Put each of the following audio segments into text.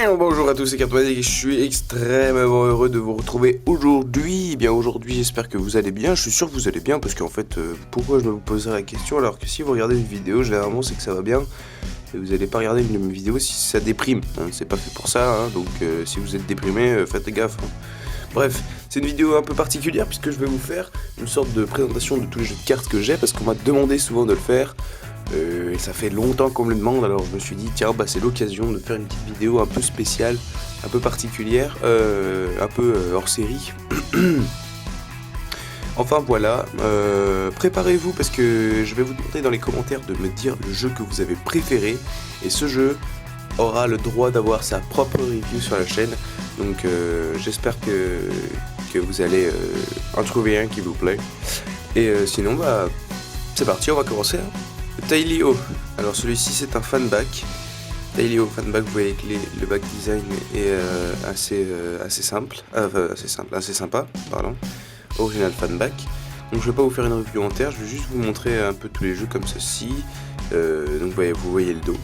Bonjour à tous, c'est Cartmanic et je suis extrêmement heureux de vous retrouver aujourd'hui. Bien aujourd'hui, j'espère que vous allez bien. Je suis sûr que vous allez bien parce qu'en fait, pourquoi je me vous poserai la question alors que si vous regardez une vidéo, généralement c'est que ça va bien. Et vous n'allez pas regarder une vidéo si ça déprime. Hein, c'est pas fait pour ça, hein, donc si vous êtes déprimé, faites gaffe. Hein. Bref, c'est une vidéo un peu particulière puisque je vais vous faire une sorte de présentation de tous les jeux de cartes que j'ai parce qu'on m'a demandé souvent de le faire. Et ça fait longtemps qu'on me le demande, alors je me suis dit tiens bah c'est l'occasion de faire une petite vidéo un peu spéciale, un peu particulière, un peu hors série. Enfin voilà, préparez-vous parce que je vais vous demander dans les commentaires de me dire le jeu que vous avez préféré et ce jeu aura le droit d'avoir sa propre review sur la chaîne, donc j'espère que vous allez en trouver un qui vous plaît et sinon bah c'est parti, on va commencer hein. Tailio, alors celui-ci c'est un fanback. Tailio fanback, vous voyez que le back design est assez sympa, pardon. Original fanback. Donc je vais pas vous faire une review entière, je vais juste vous montrer un peu tous les jeux comme ceci. Donc vous voyez le dos.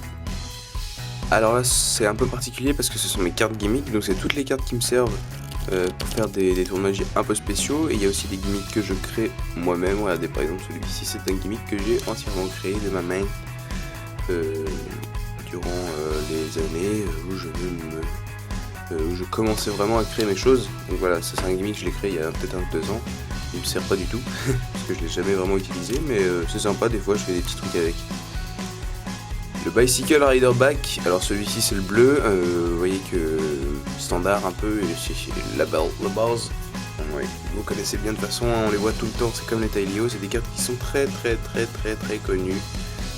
Alors là c'est un peu particulier parce que ce sont mes cartes gimmicks, donc c'est toutes les cartes qui me servent pour faire des tournages un peu spéciaux, et il y a aussi des gimmicks que je crée moi-même. Regardez par exemple celui-ci, c'est un gimmick que j'ai entièrement créé de ma main durant les années où je commençais vraiment à créer mes choses. Donc voilà, ça c'est un gimmick que je l'ai créé il y a peut-être 2 ans, il me sert pas du tout parce que je l'ai jamais vraiment utilisé, mais c'est sympa, des fois je fais des petits trucs avec. Le Bicycle Rider Back, alors celui-ci c'est le bleu, vous voyez que standard un peu, c'est la base, ouais, vous connaissez bien de toute façon, on les voit tout le temps, c'est comme les Tailio, c'est des cartes qui sont très connues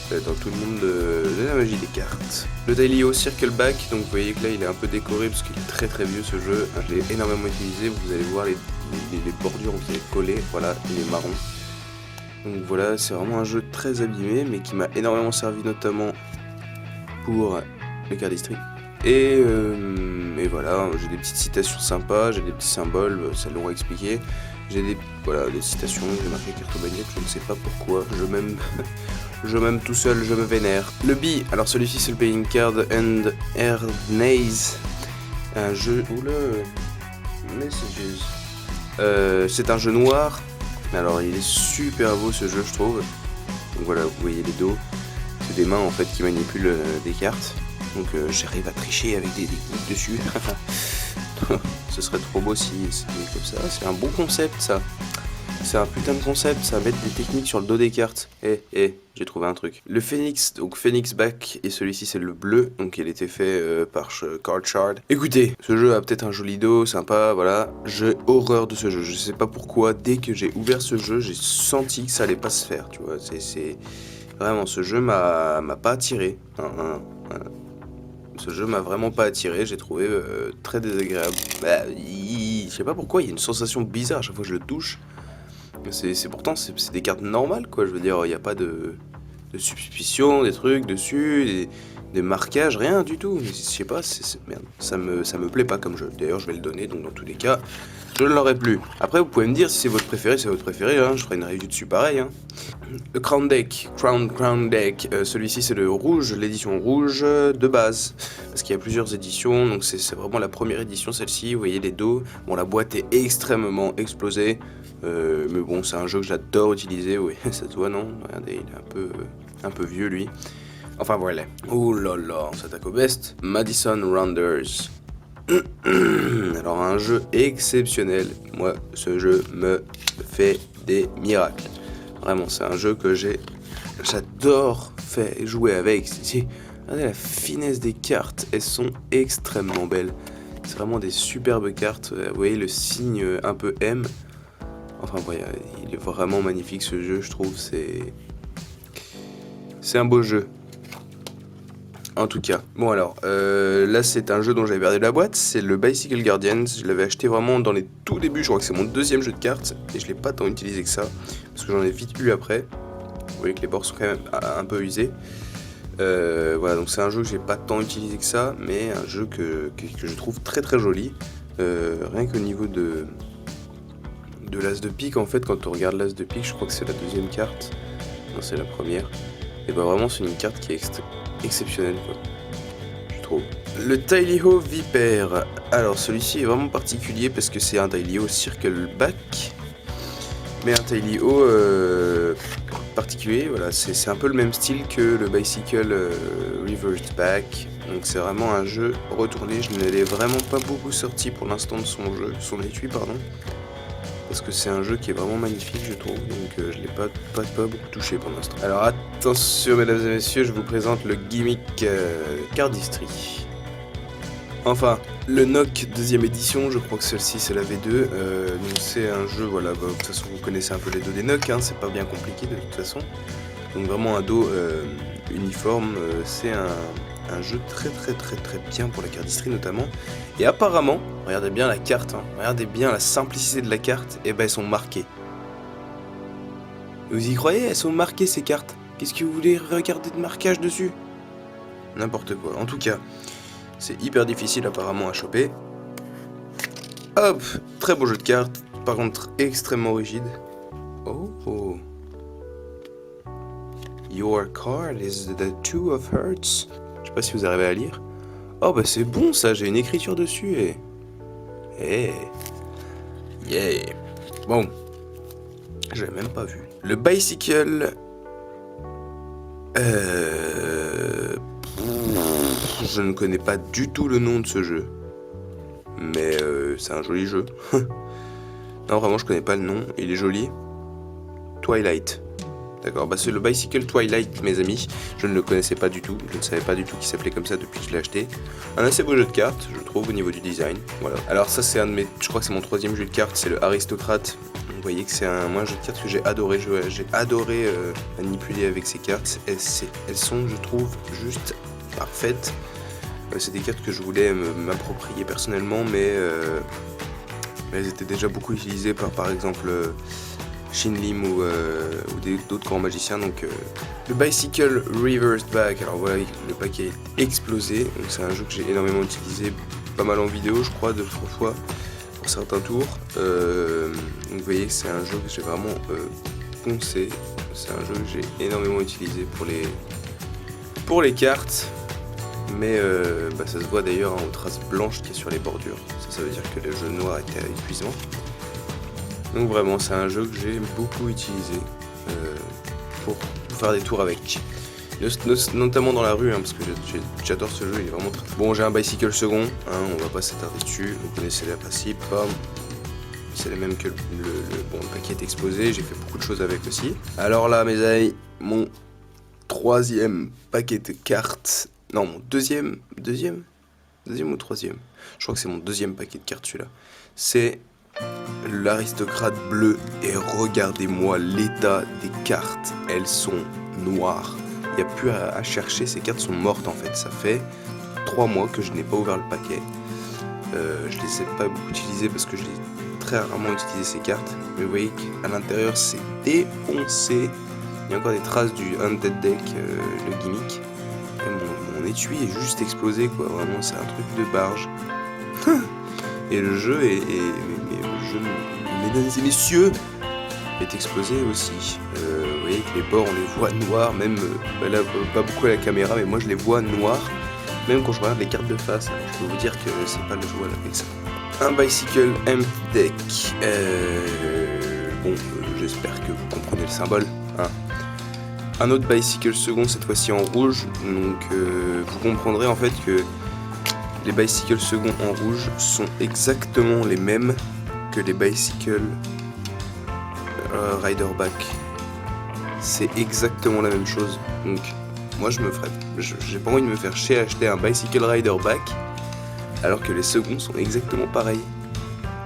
dans tout le monde de la magie des cartes. Le Tailio Circle Back, donc vous voyez que là il est un peu décoré parce qu'il est très vieux ce jeu, je l'ai énormément utilisé, vous allez voir les bordures où il est collé, voilà, il est marron. Donc voilà, c'est vraiment un jeu très abîmé mais qui m'a énormément servi notamment pour le cardistry. Et voilà, j'ai des petites citations sympas, j'ai des petits symboles, ça l'ont expliqué. J'ai des citations, j'ai marqué Cartomaniac, je ne sais pas pourquoi, je m'aime tout seul, je me vénère. Le B, alors celui-ci c'est le Playing Card and Ernase, un jeu, Messages. C'est un jeu noir, alors il est super beau ce jeu je trouve. Donc voilà, vous voyez les dos. C'est des mains en fait qui manipulent des cartes. Donc j'arrive à tricher avec des techniques dessus. Ce serait trop beau si c'était comme ça. C'est un bon concept ça. C'est un putain de concept ça, mettre des techniques sur le dos des cartes. J'ai trouvé un truc. Le Phoenix, donc Phoenix Back, et celui-ci c'est le bleu. Donc il était fait par Card Shard. Écoutez, ce jeu a peut-être un joli dos, sympa, voilà. J'ai horreur de ce jeu. Je sais pas pourquoi, dès que j'ai ouvert ce jeu, j'ai senti que ça allait pas se faire, tu vois. Vraiment, ce jeu m'a pas attiré. Ce jeu m'a vraiment pas attiré, j'ai trouvé très désagréable. Je sais pas pourquoi, il y a une sensation bizarre à chaque fois que je le touche. Pourtant, c'est des cartes normales, quoi. Je veux dire, il n'y a pas de suspicion, des trucs dessus, des marquages, rien du tout. Je sais pas, merde, ça me plaît pas comme jeu. D'ailleurs, je vais le donner, donc dans tous les cas, je ne l'aurai plus. Après, vous pouvez me dire si c'est votre préféré, hein, je ferai une review dessus pareil. Hein. Le Crown Deck, celui-ci c'est le rouge, l'édition rouge de base. Parce qu'il y a plusieurs éditions, donc c'est vraiment la première édition celle-ci, vous voyez les dos. Bon, la boîte est extrêmement explosée, mais bon, c'est un jeu que j'adore utiliser, oui, ça se voit, non? Regardez, il est un peu vieux lui. Enfin voilà. Ouh là là, on s'attaque au best. Madison Rounders. Alors un jeu exceptionnel, moi ce jeu me fait des miracles, vraiment c'est un jeu que j'adore jouer avec. Regardez la finesse des cartes, elles sont extrêmement belles, c'est vraiment des superbes cartes, vous voyez le signe un peu M, enfin voilà, il est vraiment magnifique ce jeu, je trouve, c'est un beau jeu. En tout cas, bon alors, là c'est un jeu dont j'avais perdu la boîte, c'est le Bicycle Guardians, je l'avais acheté vraiment dans les tout débuts, je crois que c'est mon deuxième jeu de cartes, et je l'ai pas tant utilisé que ça, parce que j'en ai vite eu après, vous voyez que les bords sont quand même un peu usés, voilà, donc c'est un jeu que j'ai pas tant utilisé que ça, mais un jeu que je trouve très joli, rien qu'au niveau de l'as de pique, en fait, quand on regarde l'as de pique, je crois que c'est la deuxième carte, non c'est la première, et bah vraiment c'est une carte qui est exceptionnelle quoi. Je trouve. Le Tailio Viper. Alors celui-ci est vraiment particulier parce que c'est un Tailio Circle Back. Mais un Tailio particulier, voilà, c'est un peu le même style que le Bicycle Reversed Back. Donc c'est vraiment un jeu retourné. Je ne l'ai vraiment pas beaucoup sorti pour l'instant de son étui, pardon. Parce que c'est un jeu qui est vraiment magnifique, je trouve. Donc je ne l'ai pas beaucoup touché pour l'instant. Alors attention mesdames et messieurs, je vous présente le gimmick Cardistry. Enfin, le NOC deuxième édition, je crois que celle-ci c'est la V2. Donc c'est un jeu, voilà, bah, de toute façon vous connaissez un peu les dos des NOC, hein, c'est pas bien compliqué de toute façon. Donc vraiment un dos uniforme, c'est un jeu très bien pour la cardistrie notamment. Et apparemment, regardez bien la carte, hein, regardez bien la simplicité de la carte, et ben elles sont marquées. Vous y croyez? Elles sont marquées ces cartes. Qu'est-ce que vous voulez regarder de marquage dessus? N'importe quoi. En tout cas, c'est hyper difficile apparemment à choper. Hop, très beau jeu de cartes, par contre extrêmement rigide. Oh. Your card is the two of hearts. Je sais pas si vous arrivez à lire. Oh bah c'est bon ça, j'ai une écriture dessus et... Yeah. Bon. J'avais même pas vu. Le Bicycle... Je ne connais pas du tout le nom de ce jeu. Mais c'est un joli jeu. Non vraiment je connais pas le nom, il est joli. Twilight. D'accord, bah c'est le Bicycle Twilight mes amis, je ne le connaissais pas du tout, je ne savais pas du tout qu'il s'appelait comme ça depuis que je l'ai acheté. Un assez beau jeu de cartes, je trouve, au niveau du design, voilà. Alors ça c'est un de mes, je crois que c'est mon troisième jeu de cartes, c'est le Aristocrate. Vous voyez que c'est un jeu de cartes que j'ai adoré jouer, j'ai adoré manipuler avec ces cartes. Elles sont, je trouve, juste parfaites. C'est des cartes que je voulais m'approprier personnellement, mais elles étaient déjà beaucoup utilisées par exemple... Shinlim ou d'autres grands magiciens. Donc le Bicycle Reversed Back, alors voilà, le paquet est explosé, donc c'est un jeu que j'ai énormément utilisé, pas mal en vidéo je crois, 2-3 fois pour certains tours. Donc vous voyez que c'est un jeu que j'ai vraiment poncé, c'est un jeu que j'ai énormément utilisé pour les cartes, mais bah, ça se voit d'ailleurs aux traces blanches qu'il y a sur les bordures, ça veut dire que le jeu noir était à épuisement. Donc vraiment c'est un jeu que j'ai beaucoup utilisé pour faire des tours avec, notamment dans la rue, hein, parce que j'adore ce jeu, il est vraiment très... Bon, j'ai un Bicycle second, hein, on va pas s'attarder dessus, vous connaissez les principes, c'est les mêmes que le paquet est explosé, j'ai fait beaucoup de choses avec aussi. Alors là mes amis, mon troisième paquet de cartes, non mon deuxième ou troisième, je crois que c'est mon deuxième paquet de cartes celui-là, c'est l'Aristocrate bleu, et regardez-moi l'état des cartes, elles sont noires, il n'y a plus à chercher, ces cartes sont mortes en fait, ça fait 3 mois que je n'ai pas ouvert le paquet, je les ai pas beaucoup utilisées parce que je l'ai très rarement utilisé ces cartes, mais vous voyez qu'à l'intérieur c'est défoncé, il y a encore des traces du Undead Deck, le gimmick, et mon étui est juste explosé quoi, vraiment c'est un truc de barge. Et le jeu mesdames et messieurs, est explosé aussi. Vous voyez que les bords, on les voit noirs, même là, pas beaucoup à la caméra, mais moi je les vois noirs, même quand je regarde les cartes de face. Je peux vous dire que c'est pas le joueur avec ça. Un Bicycle M Deck. Bon, j'espère que vous comprenez le symbole. Hein. Un autre Bicycle second, cette fois-ci en rouge. Donc, vous comprendrez en fait que les Bicycle seconds en rouge sont exactement les mêmes que les Bicycle Rider Back. C'est exactement la même chose. Donc moi j'ai pas envie de me faire chier à acheter un Bicycle Rider Back alors que les seconds sont exactement pareils.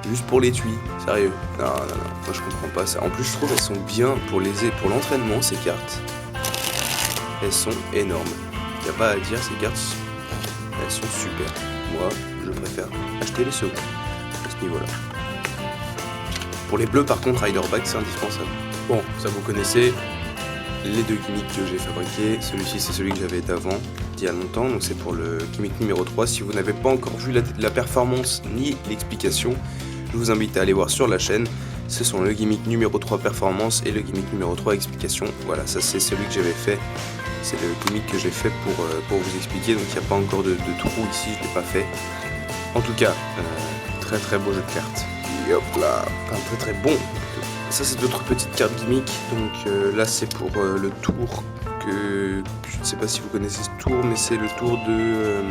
Juste pour l'étui, sérieux. Non, moi je comprends pas ça. En plus je trouve qu'elles sont bien pour l'entraînement, ces cartes. Elles sont énormes. Y a pas à dire, ces cartes, elles sont super. Moi, je préfère acheter les seconds à ce niveau-là. Pour les bleus, par contre, Riderback, c'est indispensable. Bon, ça vous connaissez. Les deux gimmicks que j'ai fabriqués. Celui-ci, c'est celui que j'avais d'avant, d'il y a longtemps. Donc c'est pour le gimmick numéro 3. Si vous n'avez pas encore vu la performance ni l'explication, je vous invite à aller voir sur la chaîne. Ce sont le gimmick numéro 3 performance et le gimmick numéro 3 explication. Voilà, ça c'est celui que j'avais fait C'est le gimmick que j'ai fait pour vous expliquer, donc il n'y a pas encore de trou ici, je ne l'ai pas fait. En tout cas, très très beau jeu de cartes. Et hop là, enfin, très très bon. Ça c'est d'autres petites cartes gimmick, donc là c'est pour le tour que... Je ne sais pas si vous connaissez ce tour, mais c'est le tour de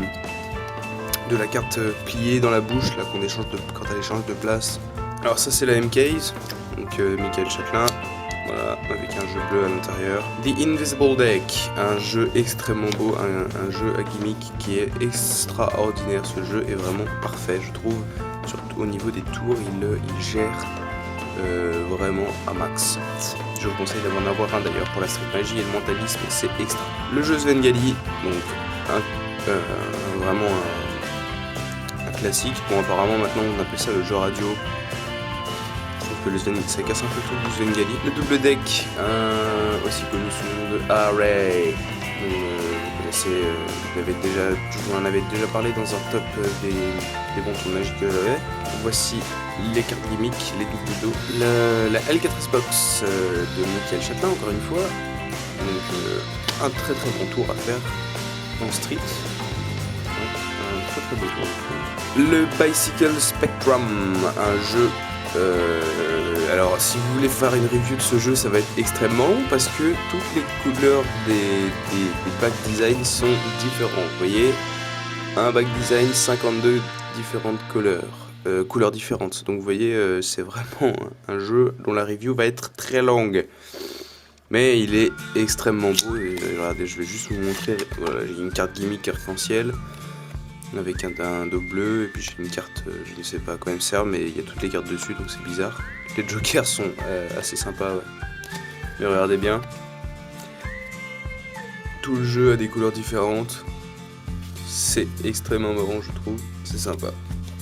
la carte pliée dans la bouche, là qu'on échange quand elle échange de place. Alors ça c'est la M-Case, donc Michael Châtelain, voilà, avec un jeu bleu à l'intérieur. The Invisible Deck, un jeu extrêmement beau, un jeu à gimmick qui est extraordinaire. Ce jeu est vraiment parfait, je trouve. Surtout au niveau des tours, il gère vraiment à max. Je vous conseille d'en avoir un d'ailleurs pour la Street Magie et le mentalisme, c'est extra. Le jeu Svengali, donc vraiment un classique. Bon, apparemment maintenant on appelle ça le jeu radio. Je trouve que le Svengali, ça casse un peu tout du Svengali. Le double deck, aussi connu sous le nom de Array. Vous connaissez, je vous en avais déjà parlé dans un top des bons tours magiques que j'avais. Voici les cartes gimmick, les doubles dos. La L4S Box de Michael Châtelain, encore une fois. Donc un très très bon tour à faire en street. Un très très beau tour. Le Bicycle Spectrum, un jeu. Alors si vous voulez faire une review de ce jeu, ça va être extrêmement long parce que toutes les couleurs des back design sont différentes. Vous voyez, un back design, 52 différentes couleurs différentes. Donc vous voyez, c'est vraiment un jeu dont la review va être très longue. Mais il est extrêmement beau. Et regardez, je vais juste vous montrer. Voilà, j'ai une carte gimmick arc-en-ciel avec un dos bleu, et puis j'ai une carte, je ne sais pas à quoi elle me sert, mais il y a toutes les cartes dessus, donc c'est bizarre. Les jokers sont assez sympas, ouais. Mais regardez bien. Tout le jeu a des couleurs différentes. C'est extrêmement marrant, je trouve. C'est sympa.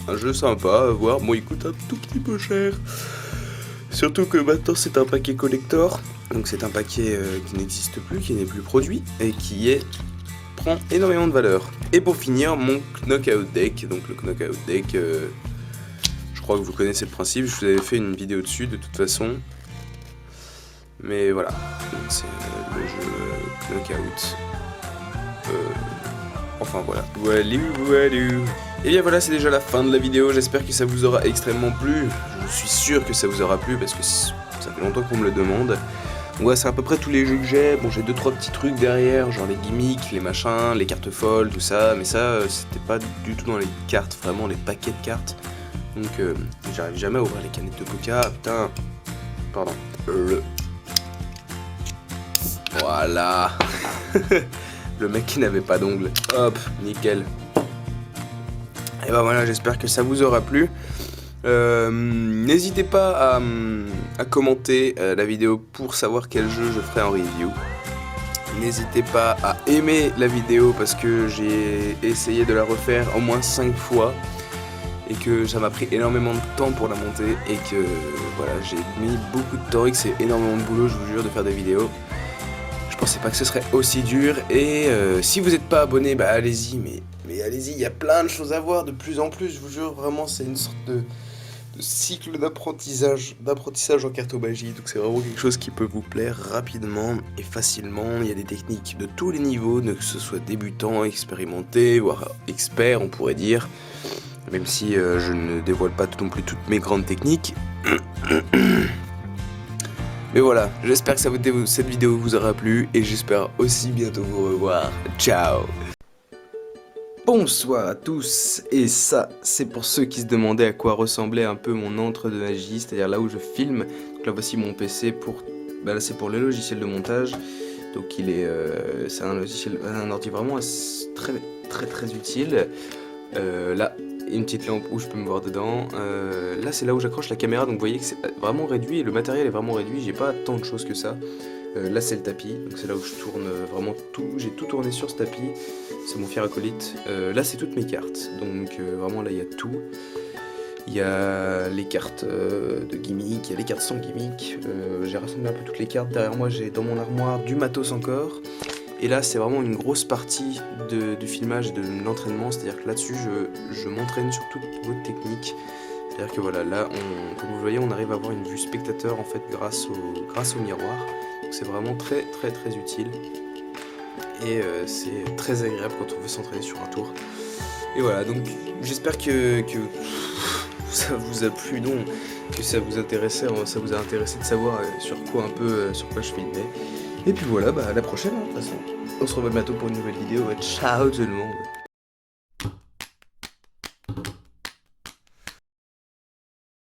Un jeu sympa à voir. Bon, il coûte un tout petit peu cher. Surtout que maintenant c'est un paquet collector. Donc c'est un paquet qui n'existe plus, qui n'est plus produit, et qui prend énormément de valeur. Et pour finir, mon Knockout Deck. Donc le Knockout Deck, je crois que vous connaissez le principe, je vous avais fait une vidéo dessus de toute façon. Mais voilà, c'est le jeu Knockout. Enfin voilà. Walou. Et bien voilà, c'est déjà la fin de la vidéo, j'espère que ça vous aura extrêmement plu. Je suis sûr que ça vous aura plu parce que ça fait longtemps qu'on me le demande. Ouais, c'est à peu près tous les jeux que j'ai. Bon, j'ai 2-3 petits trucs derrière, genre les gimmicks, les machins, les cartes folles, tout ça. Mais ça, c'était pas du tout dans les cartes, vraiment les paquets de cartes. Donc, j'arrive jamais à ouvrir les canettes de coca. Putain. Pardon. Voilà. Le mec qui n'avait pas d'ongles. Hop, nickel. Et ben voilà, j'espère que ça vous aura plu. N'hésitez pas à commenter la vidéo pour savoir quel jeu je ferai en review. N'hésitez pas à aimer la vidéo parce que j'ai essayé de la refaire au moins 5 fois et que ça m'a pris énormément de temps pour la monter et que voilà, j'ai mis beaucoup de temps et que c'est énormément de boulot, je vous jure, de faire des vidéos. Je pensais pas que ce serait aussi dur et si vous n'êtes pas abonné, bah allez-y, mais allez-y, il y a plein de choses à voir de plus en plus, je vous jure, vraiment c'est une sorte de cycle d'apprentissage en cartomagie, donc c'est vraiment quelque chose qui peut vous plaire rapidement et facilement. Il y a des techniques de tous les niveaux, que ce soit débutant, expérimenté, voire expert on pourrait dire, même si je ne dévoile pas non plus toutes mes grandes techniques. Mais voilà, j'espère que cette vidéo vous aura plu et j'espère aussi bientôt vous revoir. Ciao. Bonsoir à tous, et ça c'est pour ceux qui se demandaient à quoi ressemblait un peu mon antre de magie, c'est-à-dire là où je filme. Donc là voici mon PC là c'est pour le logiciel de montage. Donc c'est un ordi vraiment très utile. Là une petite lampe où je peux me voir dedans. Là c'est là où j'accroche la caméra, donc vous voyez que c'est vraiment réduit et le matériel est vraiment réduit, j'ai pas tant de choses que ça. Là c'est le tapis, donc c'est là où je tourne vraiment tout, j'ai tout tourné sur ce tapis, c'est mon fier acolyte. Là c'est toutes mes cartes, donc vraiment là il y a tout. Il y a les cartes de gimmick, il y a les cartes sans gimmick, j'ai rassemblé un peu toutes les cartes. Derrière moi j'ai dans mon armoire du matos encore. Et là c'est vraiment une grosse partie du filmage et de l'entraînement, c'est-à-dire que là-dessus je m'entraîne sur toutes vos techniques. C'est-à-dire que voilà, là comme vous le voyez on arrive à avoir une vue spectateur en fait grâce au miroir. C'est vraiment très utile. et c'est très agréable quand on veut s'entraîner sur un tour. Et voilà, donc j'espère que ça vous a plu, non, que ça vous intéressait, ça vous a intéressé de savoir sur quoi sur quoi je filmais. Et puis voilà, bah à la prochaine, hein, de toute façon. On se revoit bientôt pour une nouvelle vidéo. Ciao tout le monde.